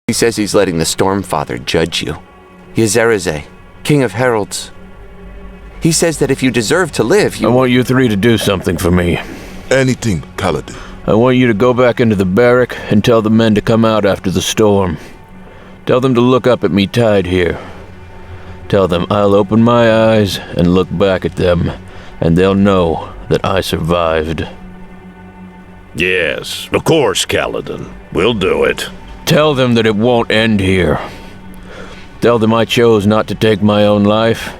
He says he's letting the Stormfather judge you. Yzereze, King of Heralds. He says that if you deserve to live, I want you three to do something for me. Anything, Kaladin. I want you to go back into the barrack and tell the men to come out after the storm. Tell them to look up at me tied here. Tell them I'll open my eyes and look back at them, and they'll know that I survived. Yes, of course, Kaladin. We'll do it. Tell them that it won't end here. Tell them I chose not to take my own life,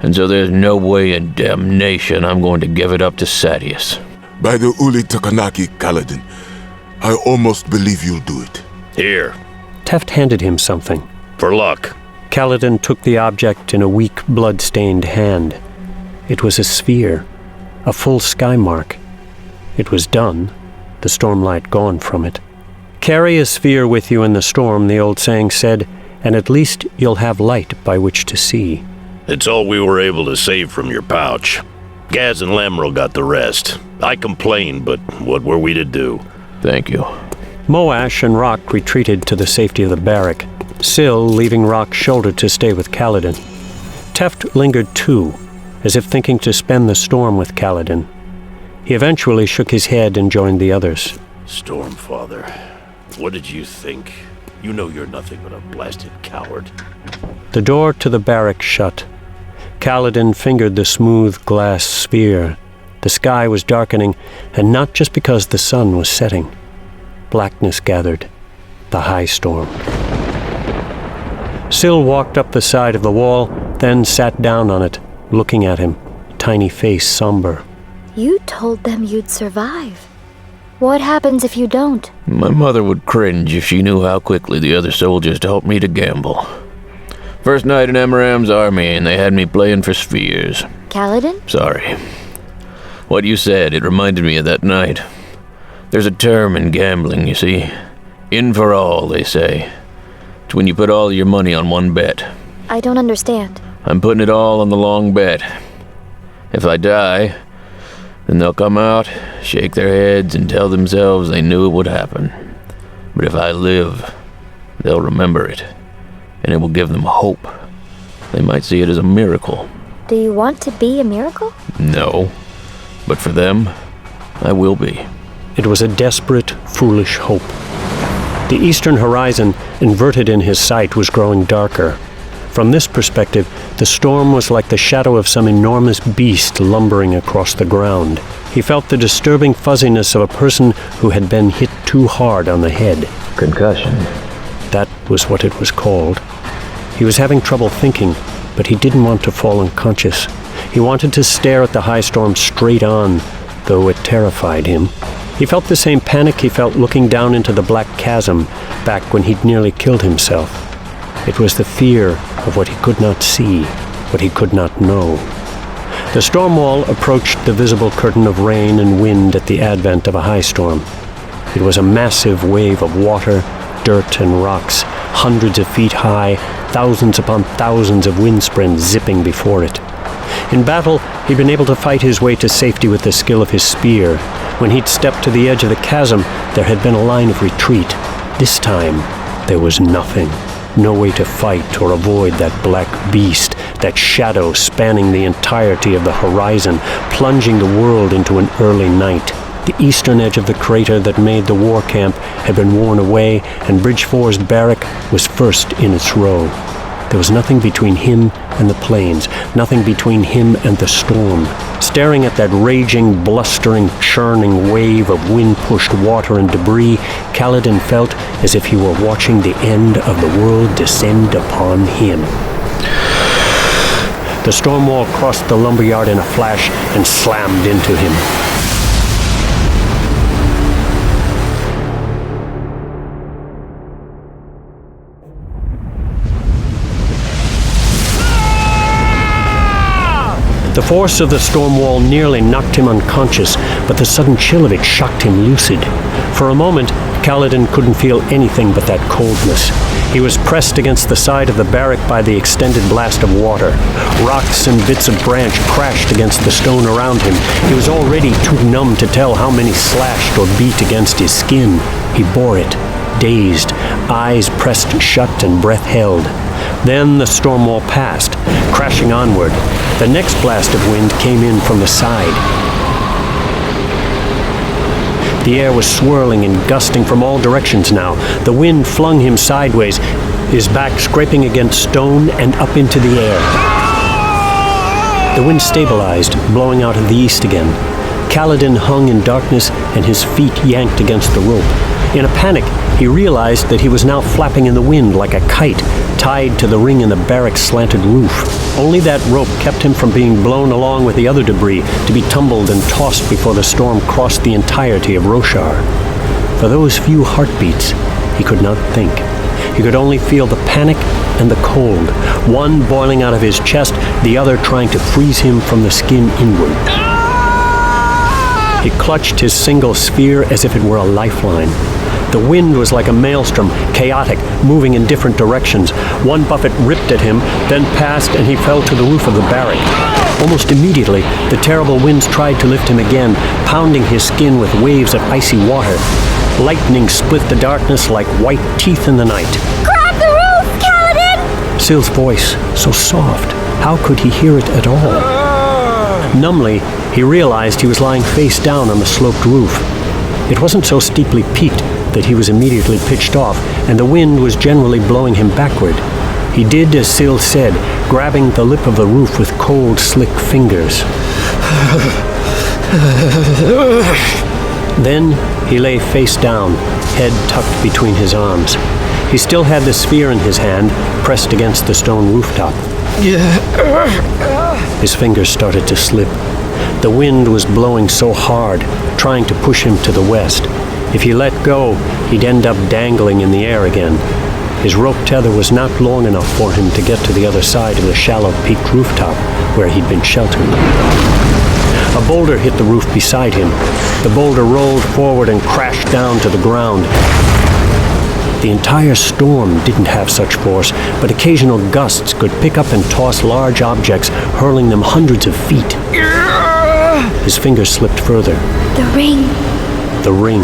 and so there's no way in damnation I'm going to give it up to Sadeas. By the Uli Takanaki, Kaladin, I almost believe you'll do it. Here. Teft handed him something. For luck. Kaladin took the object in a weak, blood-stained hand. It was a sphere, a full sky mark. It was done, the stormlight gone from it. Carry a sphere with you in the storm, the old saying said, and at least you'll have light by which to see. It's all we were able to save from your pouch. Gaz and Lamrel got the rest. I complained, but what were we to do? Thank you. Moash and Rock retreated to the safety of the barrack, Syl leaving Rock's shoulder to stay with Kaladin. Teft lingered too, as if thinking to spend the storm with Kaladin. He eventually shook his head and joined the others. Stormfather, what did you think? You know you're nothing but a blasted coward. The door to the barrack shut. Kaladin fingered the smooth glass sphere. The sky was darkening, and not just because the sun was setting. Blackness gathered. The Highstorm. Syl walked up the side of the wall, then sat down on it, looking at him, tiny face somber. You told them you'd survive. What happens if you don't? My mother would cringe if she knew how quickly the other soldiers helped me to gamble. First night in Amaram's army, and they had me playing for spheres. Kaladin? Sorry. What you said, it reminded me of that night. There's a term in gambling, you see. In for all, they say. It's when you put all your money on one bet. I don't understand. I'm putting it all on the long bet. If I die, then they'll come out, shake their heads, and tell themselves they knew it would happen. But if I live, they'll remember it, and it will give them hope. They might see it as a miracle. Do you want to be a miracle? No, but for them, I will be. It was a desperate, foolish hope. The eastern horizon, inverted in his sight, was growing darker. From this perspective, the storm was like the shadow of some enormous beast lumbering across the ground. He felt the disturbing fuzziness of a person who had been hit too hard on the head. Concussion. That was what it was called. He was having trouble thinking, but he didn't want to fall unconscious. He wanted to stare at the Highstorm straight on, though it terrified him. He felt the same panic he felt looking down into the black chasm back when he'd nearly killed himself. It was the fear of what he could not see, what he could not know. The storm wall approached the visible curtain of rain and wind at the advent of a high storm. It was a massive wave of water, dirt, and rocks, hundreds of feet high, thousands upon thousands of wind sprints zipping before it. In battle, he'd been able to fight his way to safety with the skill of his spear. When he'd stepped to the edge of the chasm, there had been a line of retreat. This time, there was nothing. No way to fight or avoid that black beast, that shadow spanning the entirety of the horizon, plunging the world into an early night. The eastern edge of the crater that made the war camp had been worn away, and Bridge 4's barrack was first in its row. There was nothing between him and the plains, nothing between him and the storm. Staring at that raging, blustering, churning wave of wind-pushed water and debris, Kaladin felt as if he were watching the end of the world descend upon him. The storm wall crossed the lumberyard in a flash and slammed into him. The force of the storm wall nearly knocked him unconscious, but the sudden chill of it shocked him lucid. For a moment, Kaladin couldn't feel anything but that coldness. He was pressed against the side of the barrack by the extended blast of water. Rocks and bits of branch crashed against the stone around him. He was already too numb to tell how many slashed or beat against his skin. He bore it. dazed, eyes pressed shut and breath held. Then the storm wall passed, crashing onward. The next blast of wind came in from the side. The air was swirling and gusting from all directions now. The wind flung him sideways, his back scraping against stone and up into the air. The wind stabilized, blowing out of the east again. Kaladin hung in darkness and his feet yanked against the rope. In a panic, he realized that he was now flapping in the wind like a kite, tied to the ring in the barrack's slanted roof. Only that rope kept him from being blown along with the other debris, to be tumbled and tossed before the storm crossed the entirety of Roshar. For those few heartbeats, he could not think. He could only feel the panic and the cold, one boiling out of his chest, the other trying to freeze him from the skin inward. He clutched his single sphere as if it were a lifeline. The wind was like a maelstrom, chaotic, moving in different directions. One buffet ripped at him, then passed, and he fell to the roof of the barrack. Almost immediately, the terrible winds tried to lift him again, pounding his skin with waves of icy water. Lightning split the darkness like white teeth in the night. Grab the roof, Kaladin! Syl's voice, so soft. How could he hear it at all? Numbly, he realized he was lying face down on the sloped roof. It wasn't so steeply peaked that he was immediately pitched off, and the wind was generally blowing him backward. He did as Syl said, grabbing the lip of the roof with cold, slick fingers. Then he lay face down, head tucked between his arms. He still had the sphere in his hand, pressed against the stone rooftop. His fingers started to slip. The wind was blowing so hard, trying to push him to the west. If he let go, he'd end up dangling in the air again. His rope tether was not long enough for him to get to the other side of the shallow peaked rooftop where he'd been sheltered. A boulder hit the roof beside him. The boulder rolled forward and crashed down to the ground. The entire storm didn't have such force, but occasional gusts could pick up and toss large objects, hurling them hundreds of feet. His fingers slipped further. The ring. The ring.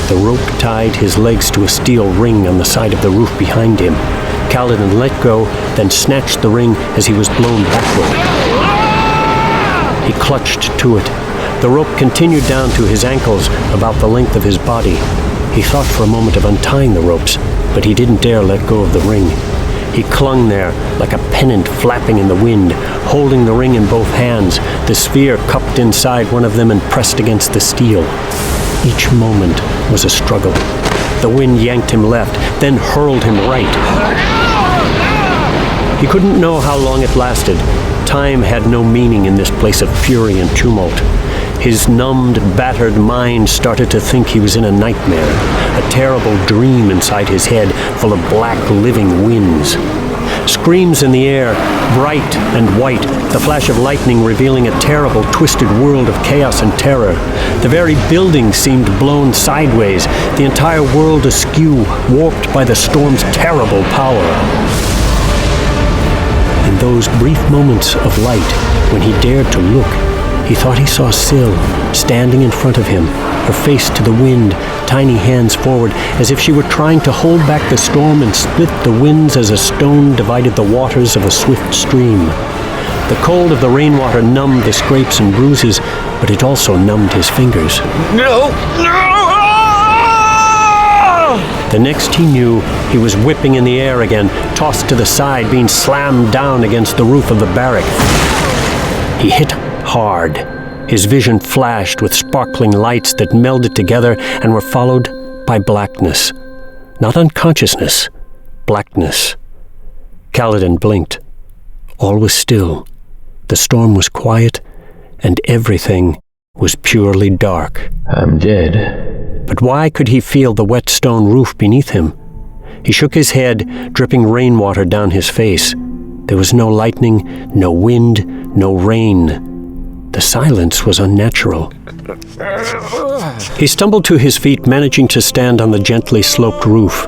The rope tied his legs to a steel ring on the side of the roof behind him. Kaladin let go, then snatched the ring as he was blown backward. He clutched to it. The rope continued down to his ankles, about the length of his body. He thought for a moment of untying the ropes, but he didn't dare let go of the ring. He clung there, like a pennant flapping in the wind, holding the ring in both hands, the sphere cupped inside one of them and pressed against the steel. Each moment was a struggle. The wind yanked him left, then hurled him right. He couldn't know how long it lasted. Time had no meaning in this place of fury and tumult. His numbed, battered mind started to think he was in a nightmare, a terrible dream inside his head full of black, living winds. Screams in the air, bright and white, the flash of lightning revealing a terrible, twisted world of chaos and terror. The very building seemed blown sideways, the entire world askew, warped by the storm's terrible power. In those brief moments of light, when he dared to look, he thought he saw Syl standing in front of him, her face to the wind, tiny hands forward, as if she were trying to hold back the storm and split the winds as a stone divided the waters of a swift stream. The cold of the rainwater numbed the scrapes and bruises, but it also numbed his fingers. No! The next he knew, he was whipping in the air again, tossed to the side, being slammed down against the roof of the barrack. He hit hard. His vision flashed with sparkling lights that melded together and were followed by blackness. Not unconsciousness, blackness. Kaladin blinked. All was still. The storm was quiet, and everything was purely dark. I'm dead. But why could he feel the wet stone roof beneath him? He shook his head, dripping rainwater down his face. There was no lightning, no wind, no rain. The silence was unnatural. He stumbled to his feet, managing to stand on the gently sloped roof.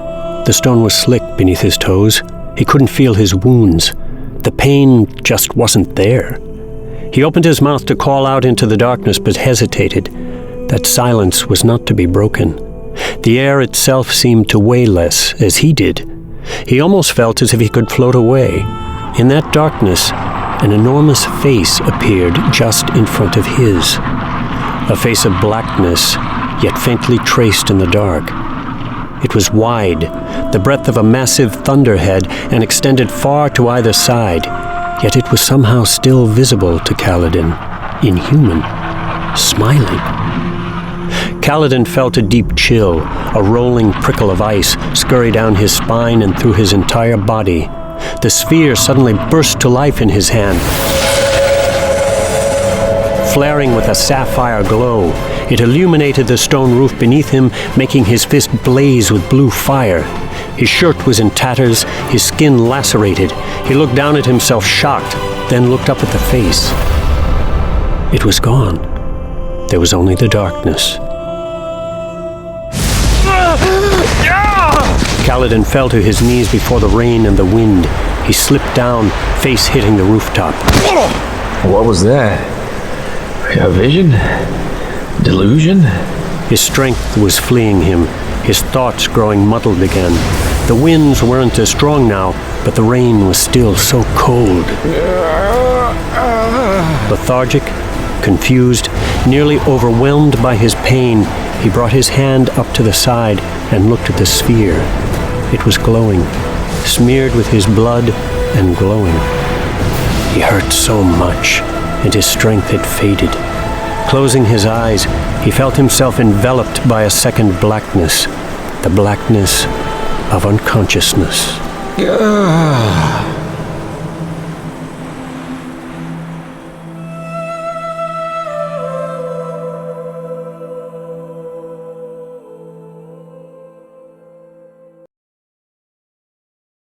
The stone was slick beneath his toes. He couldn't feel his wounds. The pain just wasn't there. He opened his mouth to call out into the darkness, but hesitated. That silence was not to be broken. The air itself seemed to weigh less, as he did. He almost felt as if he could float away. In that darkness, an enormous face appeared just in front of his. A face of blackness, yet faintly traced in the dark. It was wide, the breadth of a massive thunderhead, and extended far to either side, yet it was somehow still visible to Kaladin, inhuman, smiling. Kaladin felt a deep chill, a rolling prickle of ice scurry down his spine and through his entire body. The sphere suddenly burst to life in his hand. Flaring with a sapphire glow, it illuminated the stone roof beneath him, making his fist blaze with blue fire. His shirt was in tatters, his skin lacerated. He looked down at himself shocked, then looked up at the face. It was gone. There was only the darkness. Kaladin fell to his knees before the rain and the wind. He slipped down, face hitting the rooftop. What was that? A vision? Delusion? His strength was fleeing him, his thoughts growing muddled again. The winds weren't as strong now, but the rain was still so cold. Lethargic, confused, nearly overwhelmed by his pain, he brought his hand up to the side and looked at the sphere. It was glowing, smeared with his blood and glowing. He hurt so much, and his strength had faded. Closing his eyes, he felt himself enveloped by a second blackness, the blackness of unconsciousness.